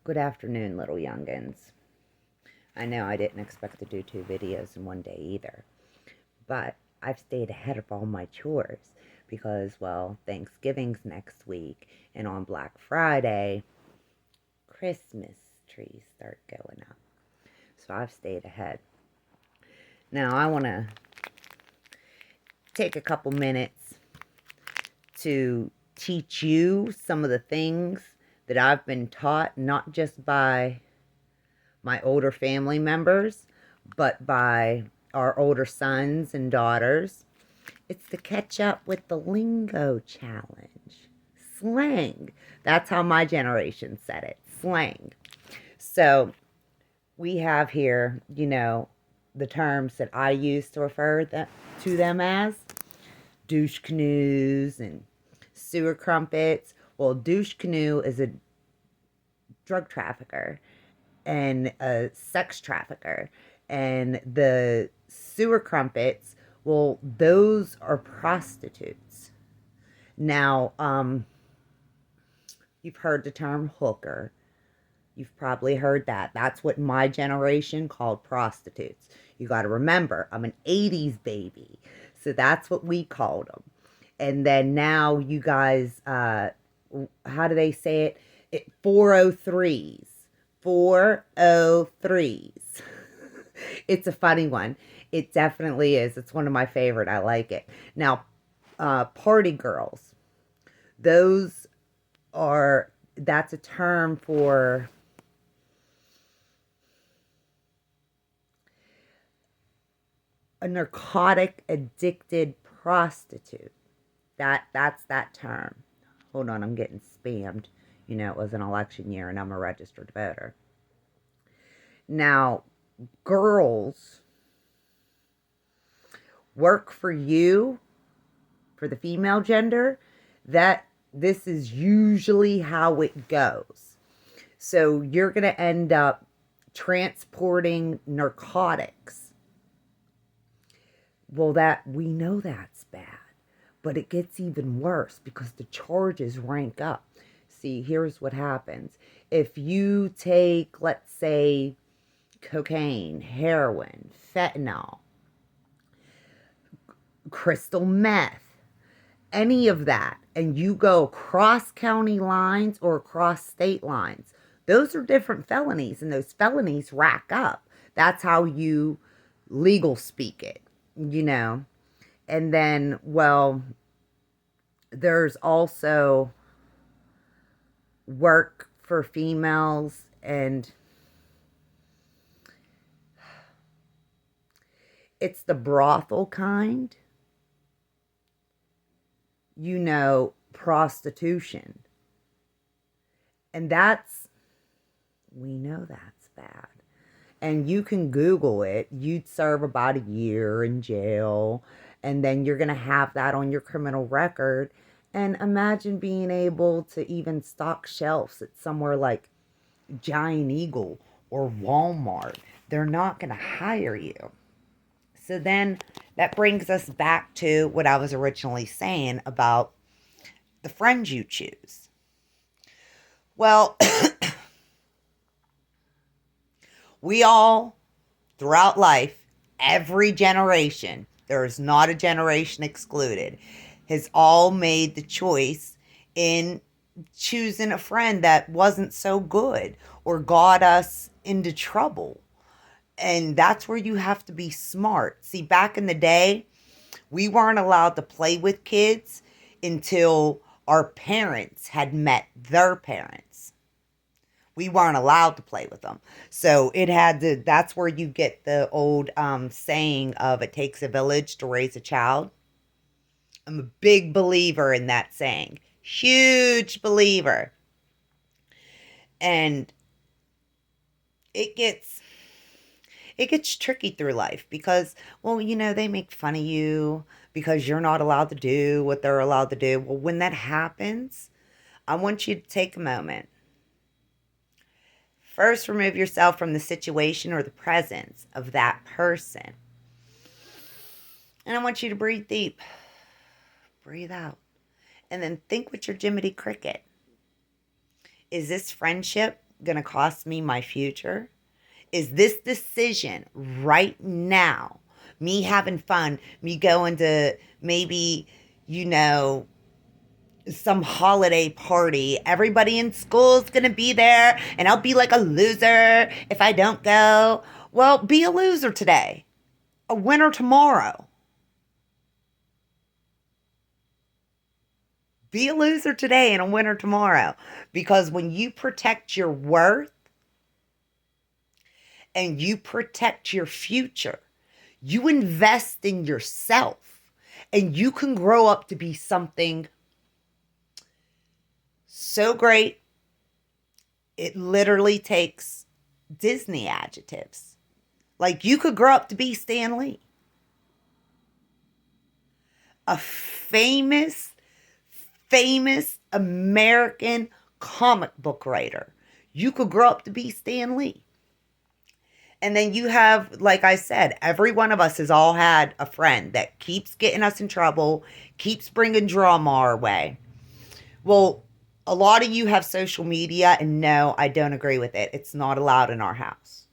Good afternoon, little youngins. I know I didn't expect to do 2 videos in one day either, but I've stayed ahead of all my chores because, well, Thanksgiving's next week, and on Black Friday, Christmas trees start going up. So I've stayed ahead. Now, I want to take a couple minutes to teach you some of the things that I've been taught, not just by my older family members, but by our older sons and daughters. It's the Ketchup with the Lingo challenge. Slang. That's how my generation said it. Slang. So we have here, the terms that I use to refer to them as douche canoes and sewer crumpets. Well, douche canoe is a drug trafficker and a sex trafficker. And the sewer crumpets, well, those are prostitutes. Now, you've heard the term hooker. You've probably heard that. That's what my generation called prostitutes. You got to remember, I'm an 80s baby. So that's what we called them. And then now you guys, how do they say it? 403s. 403s. It's a funny one. It definitely is. It's one of my favorite. I like it. Now, party girls. Those that's a term for a narcotic addicted prostitute. That's that term. Hold on, I'm getting spammed. It was an election year and I'm a registered voter. Now, girls work for you, for the female gender, this is usually how it goes. So you're going to end up transporting narcotics. Well, we know that's bad, but it gets even worse because the charges rank up. See, here's what happens. If you take, let's say, cocaine, heroin, fentanyl, crystal meth, any of that, and you go across county lines or across state lines, those are different felonies, and those felonies rack up. That's how you legal speak it, And then, well, there's also work for females, and it's the brothel kind, prostitution. And we know that's bad. And you can Google it. You'd serve about a year in jail, and then you're going to have that on your criminal record. And imagine being able to even stock shelves at somewhere like Giant Eagle or Walmart. They're not going to hire you. So then that brings us back to what I was originally saying about the friends you choose. Well, we all, throughout life, every generation, there is not a generation excluded, has all made the choice in choosing a friend that wasn't so good or got us into trouble. And that's where you have to be smart. See, back in the day, we weren't allowed to play with kids until our parents had met their parents. We weren't allowed to play with them. So that's where you get the old saying of it takes a village to raise a child. I'm a big believer in that saying. Huge believer. And it gets tricky through life because, well, they make fun of you because you're not allowed to do what they're allowed to do. Well, when that happens, I want you to take a moment. First, remove yourself from the situation or the presence of that person. And I want you to breathe deep. Breathe out. And then think with your Jiminy Cricket. Is this friendship going to cost me my future? Is this decision right now, me having fun, me going to maybe, you know, some holiday party, everybody in school is going to be there, and I'll be like a loser if I don't go? Well, be a loser today, a winner tomorrow. Be a loser today and a winner tomorrow. Because when you protect your worth and you protect your future, you invest in yourself, and you can grow up to be something so great, it literally takes Disney adjectives. Like, you could grow up to be Stan Lee, a famous American comic book writer. You could grow up to be Stan Lee. And then you have, like I said, every one of us has all had a friend that keeps getting us in trouble, keeps bringing drama our way. Well, a lot of you have social media, and no, I don't agree with it. It's not allowed in our house.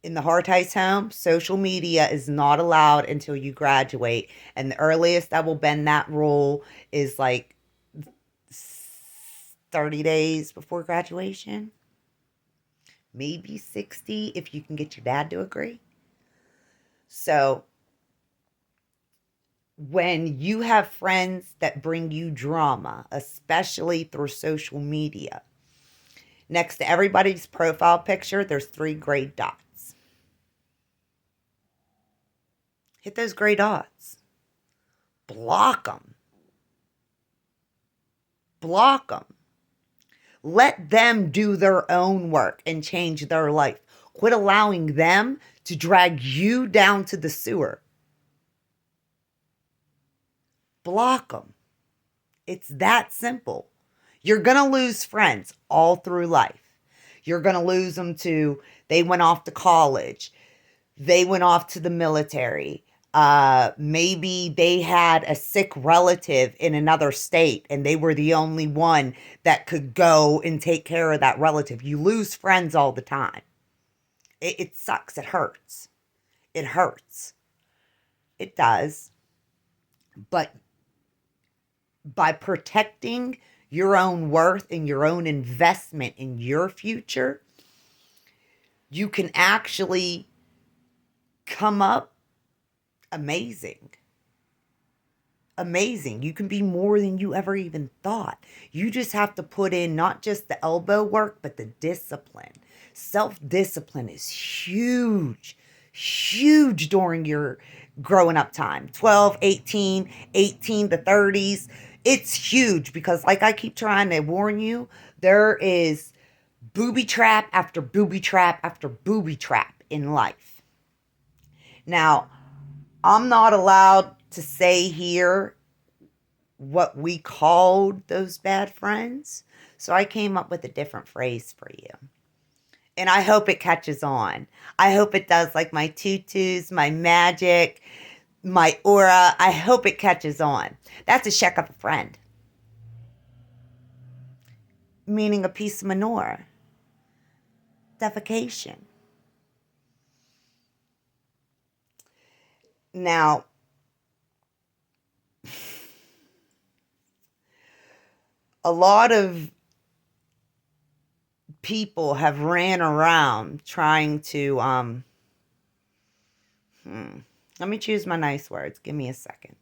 In the Hartice home, social media is not allowed until you graduate. And the earliest I will bend that rule is like 30 days before graduation. Maybe 60 if you can get your dad to agree. So when you have friends that bring you drama, especially through social media, next to everybody's profile picture, there's 3 gray dots. Hit those gray dots. Block them. Block them. Let them do their own work and change their life. Quit allowing them to drag you down to the sewer. Block them. It's that simple. You're going to lose friends all through life. You're going to lose them to, they went off to college. They went off to the military. Maybe they had a sick relative in another state and they were the only one that could go and take care of that relative. You lose friends all the time. It sucks. It hurts. It hurts. It does. But by protecting your own worth and your own investment in your future, you can actually come up amazing. Amazing. You can be more than you ever even thought. You just have to put in not just the elbow work, but the discipline. Self-discipline is huge. Huge during your growing up time. 12, 18 to 30s. It's huge because, like I keep trying to warn you, there is booby trap after booby trap after booby trap in life. Now, I'm not allowed to say here what we called those bad friends, so I came up with a different phrase for you. And I hope it catches on. I hope it does, like my tutus, my magic, my aura. I hope it catches on. That's a sheck of a friend. Meaning a piece of manure. Defecation. Now, a lot of people have ran around trying to, let me choose my nice words. Give me a second.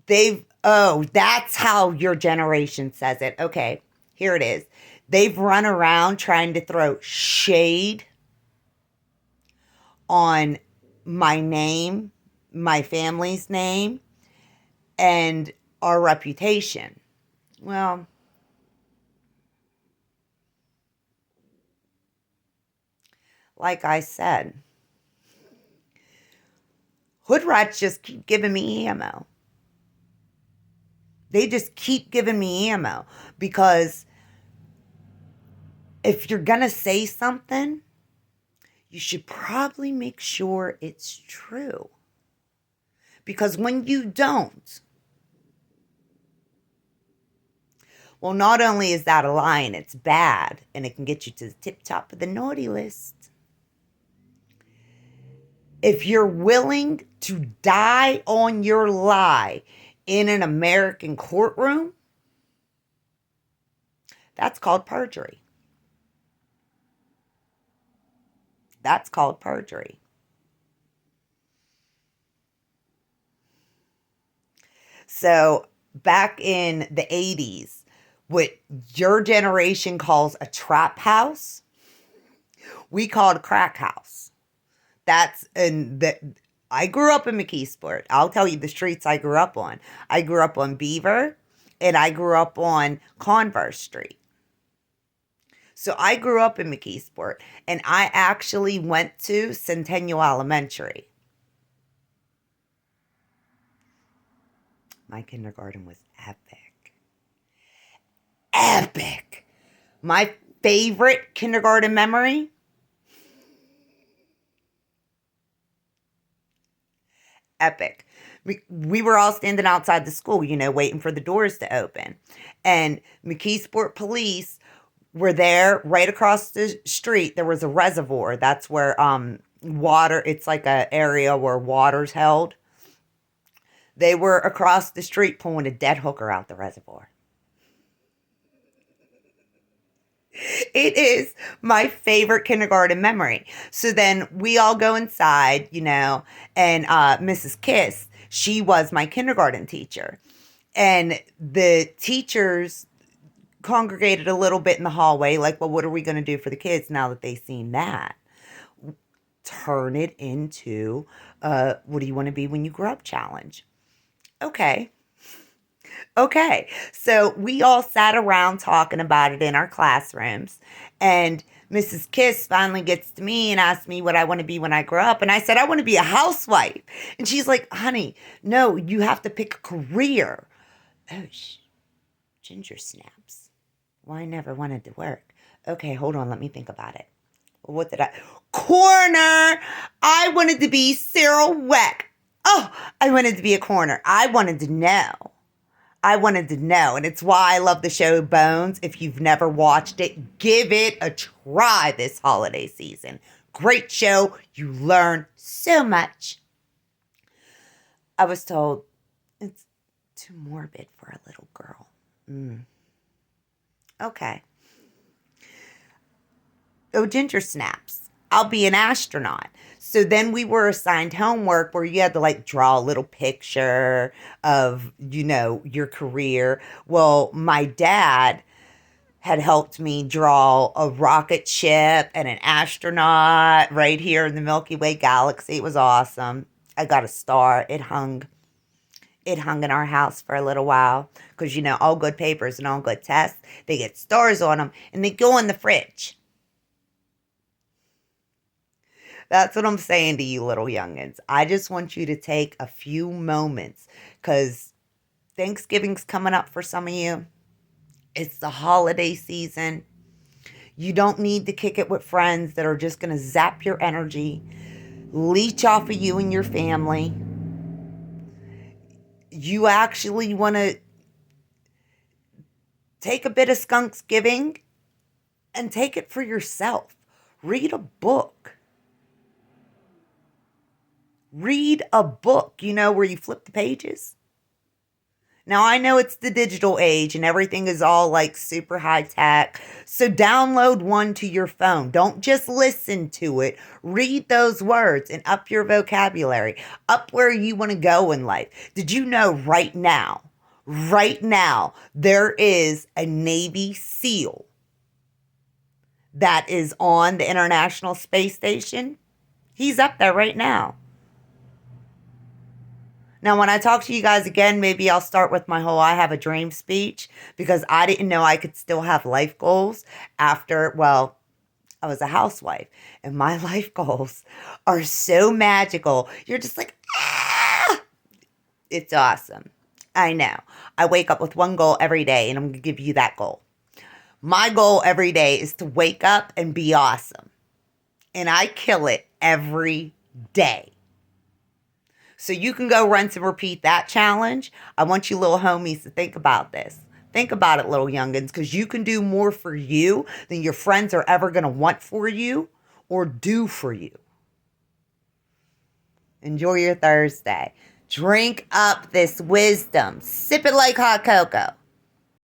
That's how your generation says it. Okay, here it is. They've run around trying to throw shade on my name, my family's name, and our reputation. Well, like I said, hood rats just keep giving me ammo. They just keep giving me ammo because if you're going to say something, you should probably make sure it's true. Because when you don't, Well, not only is that a lie and it's bad, and it can get you to the tip top of the naughty list, if you're willing to die on your lie in an American courtroom, that's called perjury. That's called perjury. So back in the 80s, what your generation calls a trap house, we called a crack house. I grew up in McKeesport. I'll tell you the streets I grew up on. I grew up on Beaver, and I grew up on Converse Street. So I grew up in McKeesport, and I actually went to Centennial Elementary. My kindergarten was epic. Epic. My favorite kindergarten memory, epic. We were all standing outside the school, waiting for the doors to open. And McKeesport police were there right across the street. There was a reservoir. That's where water, it's like an area where water's held. They were across the street pulling a dead hooker out the reservoir. It is my favorite kindergarten memory. So then we all go inside, and Mrs. Kiss, she was my kindergarten teacher. And the teachers congregated a little bit in the hallway, like, well, what are we going to do for the kids now that they've seen that? Turn it into what do you want to be when you grow up challenge. Okay, so we all sat around talking about it in our classrooms, and Mrs. Kiss finally gets to me and asks me what I want to be when I grow up, and I said, I want to be a housewife. And she's like, honey, no, you have to pick a career. Oh, ginger snaps. Well, I never wanted to work. Okay, hold on, let me think about it. What did I? Coroner! I wanted to be Cyril Weck. Oh, I wanted to be a coroner. I wanted to know. And it's why I love the show Bones. If you've never watched it, give it a try this holiday season. Great show. You learn so much. I was told it's too morbid for a little girl. Okay. Oh, ginger snaps. I'll be an astronaut. So then we were assigned homework where you had to draw a little picture of, your career. Well, my dad had helped me draw a rocket ship and an astronaut right here in the Milky Way galaxy. It was awesome. I got a star. It hung in our house for a little while because, all good papers and all good tests, they get stars on them and they go in the fridge. That's what I'm saying to you, little youngins. I just want you to take a few moments because Thanksgiving's coming up for some of you. It's the holiday season. You don't need to kick it with friends that are just going to zap your energy, leech off of you and your family. You actually want to take a bit of Skunksgiving and take it for yourself. Read a book. Read a book, where you flip the pages. Now, I know it's the digital age and everything is all super high tech. So download one to your phone. Don't just listen to it. Read those words and up your vocabulary, up where you want to go in life. Did you know right now, there is a Navy SEAL that is on the International Space Station? He's up there right now. Now, when I talk to you guys again, maybe I'll start with my whole I have a dream speech because I didn't know I could still have life goals after, I was a housewife. And my life goals are so magical. You're just like, ah! It's awesome. I know. I wake up with one goal every day, and I'm going to give you that goal. My goal every day is to wake up and be awesome. And I kill it every day. So you can go rinse and repeat that challenge. I want you little homies to think about this. Think about it, little youngins, because you can do more for you than your friends are ever going to want for you or do for you. Enjoy your Thursday. Drink up this wisdom. Sip it like hot cocoa.